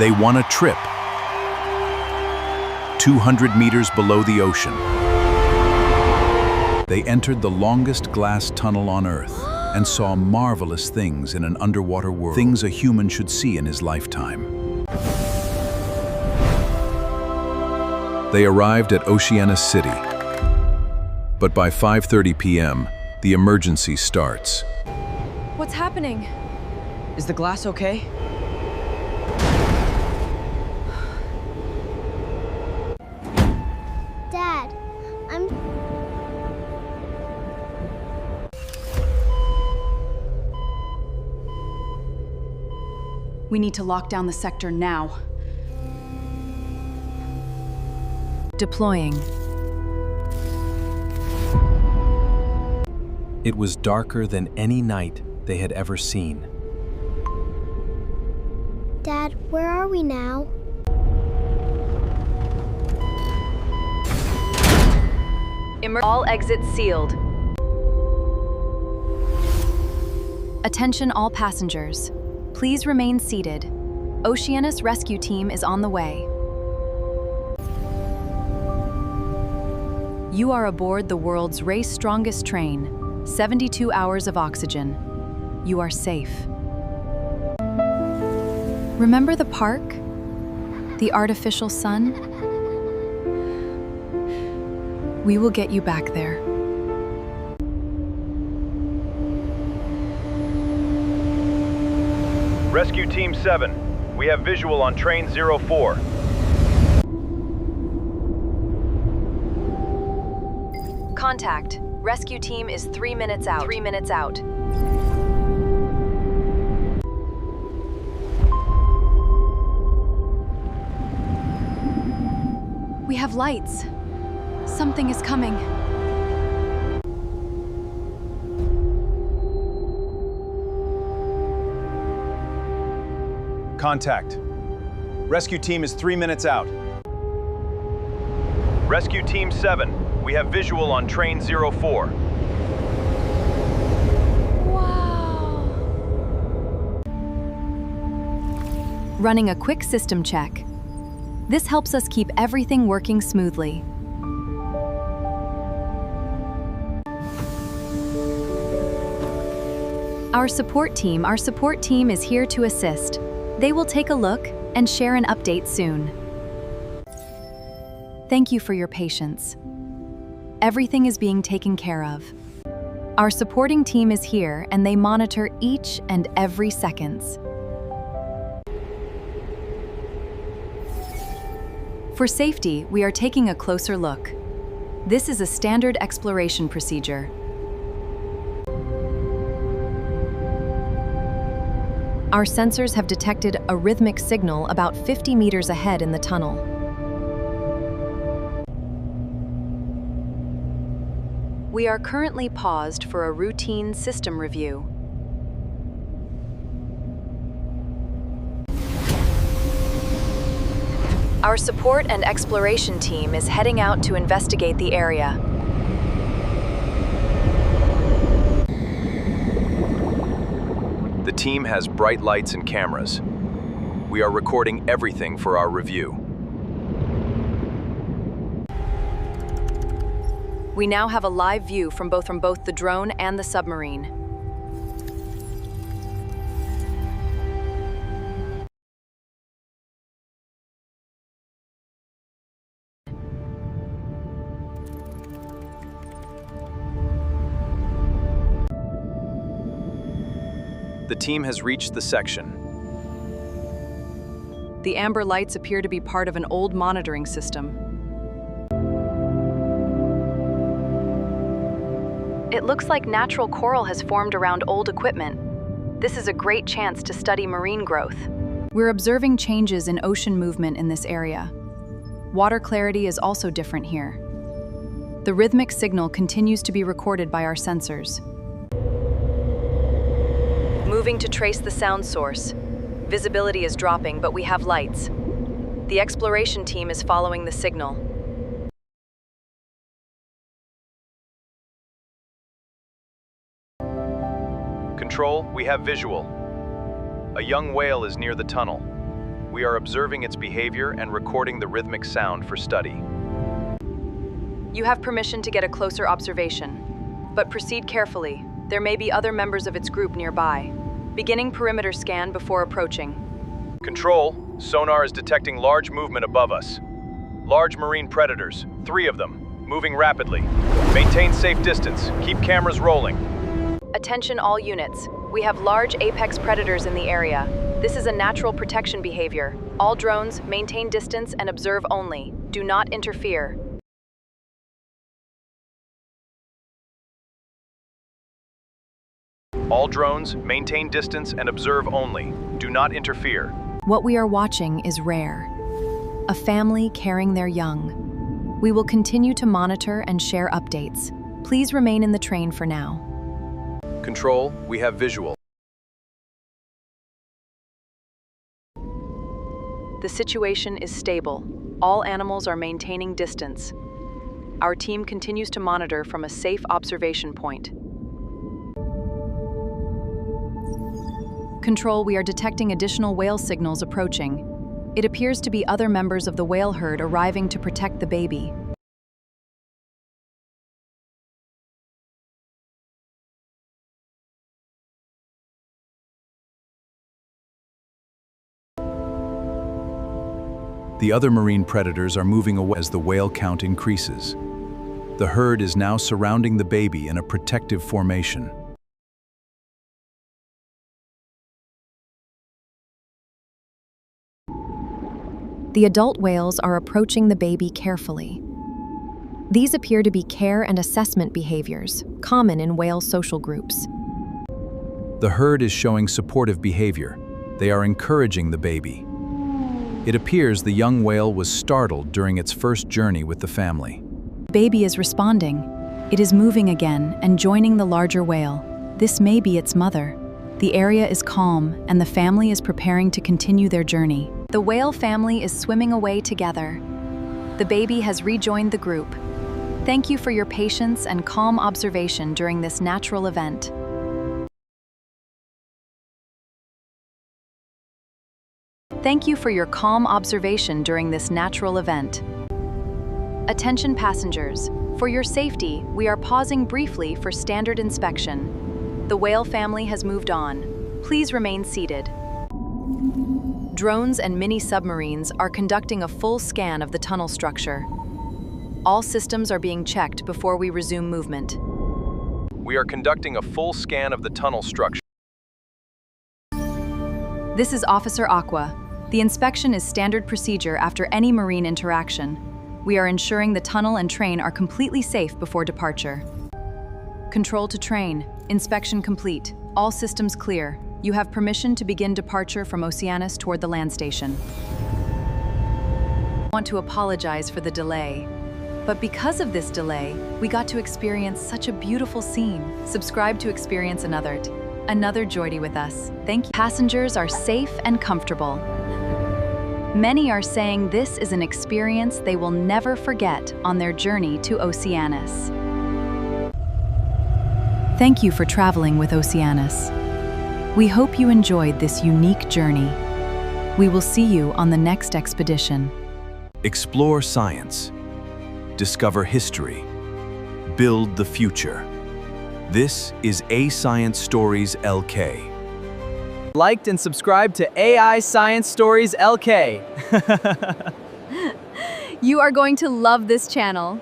They won a trip 200 meters below the ocean. They entered the longest glass tunnel on Earth and saw marvelous things in an underwater world, things a human should see in his lifetime. They arrived at OCEANUS City, but by 5:30 p.m., the emergency starts. What's happening? Is the glass okay? Dad, We need to lock down the sector now. Deploying. It was darker than any night they had ever seen. Dad, where are we now? All exits sealed. Attention all passengers. Please remain seated. OCEANUS rescue team is on the way. You are aboard the world's race strongest train. 72 hours of oxygen. You are safe. Remember the park? The artificial sun? We will get you back there. Rescue Team 7, we have visual on train 04. Contact. Rescue team is 3 minutes out. 3 minutes out. We have lights. Something is coming. Contact. Rescue Team is 3 minutes out. Rescue Team 7, we have visual on train 04. Wow. Running a quick system check. This helps us keep everything working smoothly. Our support team is here to assist. They will take a look and share an update soon. Thank you for your patience. Everything is being taken care of. Our supporting team is here and they monitor each and every seconds. For safety, we are taking a closer look. This is a standard exploration procedure. Our sensors have detected a rhythmic signal about 50 meters ahead in the tunnel. We are currently paused for a routine system review. Our support and exploration team is heading out to investigate the area. The team has bright lights and cameras. We are recording everything for our review. We now have a live view from both the drone and the submarine. The team has reached the section. The amber lights appear to be part of an old monitoring system. It looks like natural coral has formed around old equipment. This is a great chance to study marine growth. We're observing changes in ocean movement in this area. Water clarity is also different here. The rhythmic signal continues to be recorded by our sensors. Moving to trace the sound source. Visibility is dropping, but we have lights. The exploration team is following the signal. Control, we have visual. A young whale is near the tunnel. We are observing its behavior and recording the rhythmic sound for study. You have permission to get a closer observation, but proceed carefully. There may be other members of its group nearby. Beginning perimeter scan before approaching. Control, sonar is detecting large movement above us. Large marine predators, 3 of them, moving rapidly. Maintain safe distance, keep cameras rolling. Attention all units. We have large apex predators in the area. This is a natural protection behavior. All drones, maintain distance and observe only. Do not interfere. All drones, maintain distance and observe only. Do not interfere. What we are watching is rare. A family carrying their young. We will continue to monitor and share updates. Please remain in the train for now. Control, we have visual. The situation is stable. All animals are maintaining distance. Our team continues to monitor from a safe observation point. Control, we are detecting additional whale signals approaching. It appears to be other members of the whale herd arriving to protect the baby. The other marine predators are moving away as the whale count increases. The herd is now surrounding the baby in a protective formation. The adult whales are approaching the baby carefully. These appear to be care and assessment behaviors, common in whale social groups. The herd is showing supportive behavior. They are encouraging the baby. It appears the young whale was startled during its first journey with the family. The baby is responding. It is moving again and joining the larger whale. This may be its mother. The area is calm and the family is preparing to continue their journey. The whale family is swimming away together. The baby has rejoined the group. Thank you for your patience and calm observation during this natural event. Thank you for your calm observation during this natural event. Attention passengers, for your safety, we are pausing briefly for standard inspection. The whale family has moved on. Please remain seated. Drones and mini submarines are conducting a full scan of the tunnel structure. All systems are being checked before we resume movement. We are conducting a full scan of the tunnel structure. This is Officer Aqua. The inspection is standard procedure after any marine interaction. We are ensuring the tunnel and train are completely safe before departure. Control to train. Inspection complete. All systems clear. You have permission to begin departure from OCEANUS toward the land station. I want to apologize for the delay. But because of this delay, we got to experience such a beautiful scene. Subscribe to experience another journey with us. Thank you. Passengers are safe and comfortable. Many are saying this is an experience they will never forget on their journey to OCEANUS. Thank you for traveling with OCEANUS. We hope you enjoyed this unique journey. We will see you on the next expedition. Explore science. Discover history. Build the future. This is A Science Stories LK. Liked and subscribed to AI Science Stories LK. You are going to love this channel.